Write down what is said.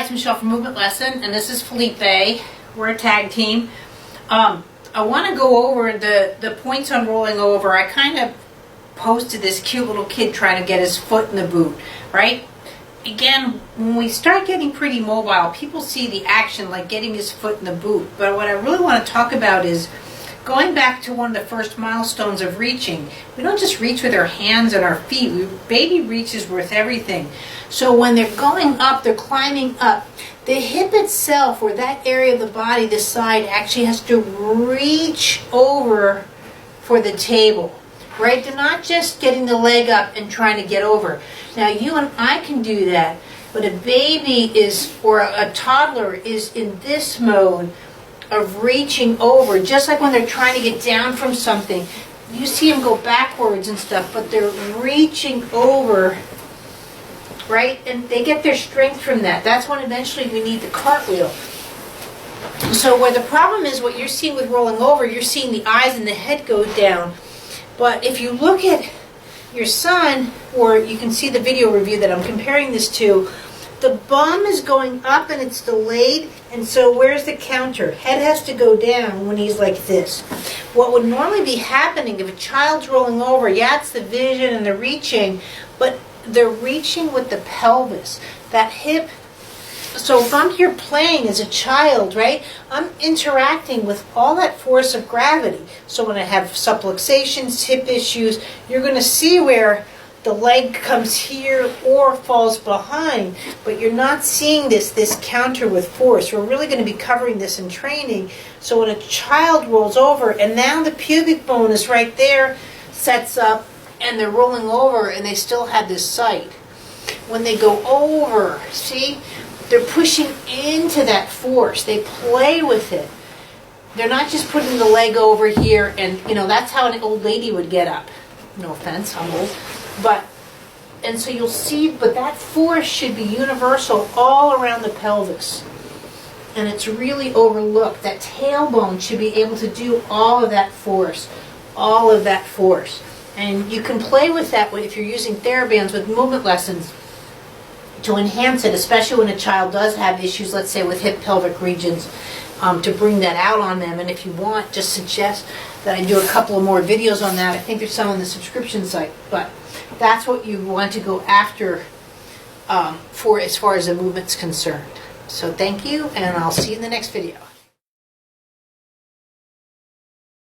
Hi, it's Michelle from Movement Lesson, and this is Felipe. We're a tag team. I want to go over the points on rolling over. I kind of posted this cute little kid trying to get his foot in the boot, right? Again, when we start getting pretty mobile, people see the action like getting his foot in the boot. But what I really want to talk about is going back to one of the first milestones of reaching. We don't just reach with our hands and our feet. Baby reaches with everything. So when they're going up, they're climbing up. The hip itself, or that area of the body, the side, actually has to reach over for the table. Right? They're not just getting the leg up and trying to get over. Now you and I can do that, but a baby is, or a toddler is in this mode of reaching over, just like when they're trying to get down from something. You see them go backwards and stuff, but they're reaching over, right? And they get their strength from that. That's when eventually we need the cartwheel. So where the problem is, what you're seeing with rolling over, you're seeing the eyes and the head go down. But if you look at your son, or you can see the video review that I'm comparing this to, the bum is going up and it's delayed, and so where's the counter? Head has to go down when he's like this. What would normally be happening if a child's rolling over, yeah, it's the vision and the reaching, but they're reaching with the pelvis, that hip. So if I'm here playing as a child, right, I'm interacting with all that force of gravity. So when I have subluxations, hip issues, you're going to see where the leg comes here or falls behind, but you're not seeing this counter with force. We're really going to be covering this in training. So when a child rolls over, and now the pubic bone is right there, sets up, and they're rolling over, and they still have this sight. When they go over, see, they're pushing into that force. They play with it. They're not just putting the leg over here, and that's how an old lady would get up. No offense, I'm old. And so you'll see, but that force should be universal all around the pelvis. And it's really overlooked. That tailbone should be able to do all of that force. All of that force. And you can play with that if you're using TheraBands with movement lessons to enhance it, especially when a child does have issues, let's say with hip pelvic regions, to bring that out on them. And if you want, just suggest that I do a couple of more videos on that. I think there's some on the subscription site, but that's what you want to go after for as far as the movement's concerned. So thank you, and I'll see you in the next video.